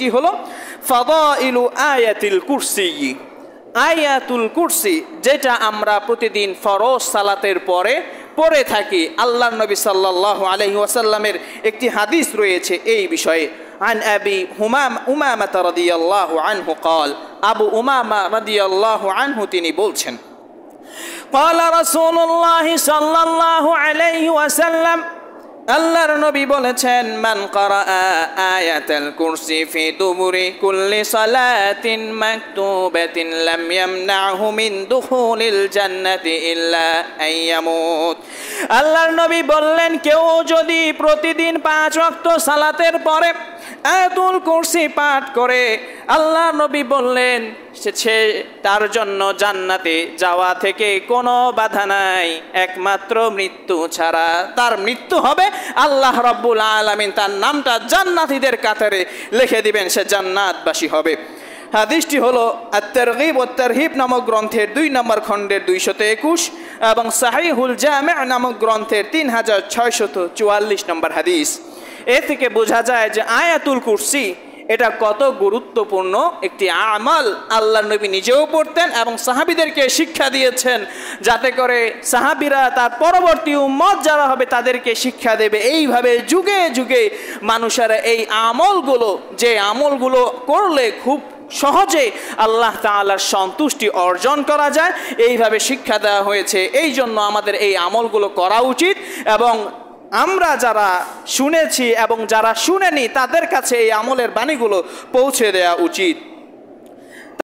সেইটি হলো ফাদাইলু আয়াতুল কুরসি। আয়াতুল কুরসি যেটা আমরা প্রতিদিন ফরজ সালাতের পরে পড়ে থাকি। আল্লাহর নবী সাল্লাল্লাহু আলাইহি ওয়াসাল্লামের একটি হাদিস রয়েছে এই বিষয়ে। عن أبي أمامة رضي الله عنه قال أبو أمامة رضي الله عنه তিনি বলছেন قال رسول الله صلى الله عليه وسلم আল্লাহর নবী বলেছেন মান ক্বারাআ আয়াতাল কুরসি ফি দুবুরি কুল্লি সালাতিন মাকতুবাতিন লাম ইয়ামনাহু মিন দুখুলিল জান্নাতি ইল্লা আইয়ামুত। আল্লাহর নবী বললেন কেউ যদি প্রতিদিন 5 ওয়াক্ত সালাতের পরে আয়াতুল কুরসি পাঠ করে, আল্লাহ নবী বললেন সে তার জন্য জান্নাতে যাওয়া থেকে কোনো বাধা নাই একমাত্র মৃত্যু ছাড়া। তার মৃত্যু হবে, আল্লাহ রাব্বুল আলামিন তার নামটা জান্নাতীদের কাতারে লিখে দিবেন, সে জান্নাতবাসী হবে। হাদিসটি হলো আত-তারগীব ওয়াত তারহিব নামক গ্রন্থের 2 নম্বর খণ্ডের 221 এবং সাহিহুল জামি' নামক গ্রন্থের 3644 নম্বর হাদিস। এ থেকে বোঝা যায় যে আয়াতুল কুরসি এটা কত গুরুত্বপূর্ণ একটি আমল। আল্লাহর নবী নিজেও পড়তেন এবং সাহাবীদেরকে শিক্ষা দিয়েছেন, যাতে করে সাহাবীরা তার পরবর্তী উম্মত যারা হবে তাদেরকে শিক্ষা দেবে। এইভাবে যুগে যুগে মানুষেরা এই আমলগুলো, যে আমলগুলো করলে খুব সহজে আল্লাহ তাআলার সন্তুষ্টি অর্জন করা যায়, এইভাবে শিক্ষা দেওয়া হয়েছে। এই জন্য আমাদের এই আমলগুলো করা উচিত এবং আমরা যারা শুনেছি এবং যারা শুনেনি তাদের কাছে এই আমলের বাণীগুলো পৌঁছে দেওয়া উচিত।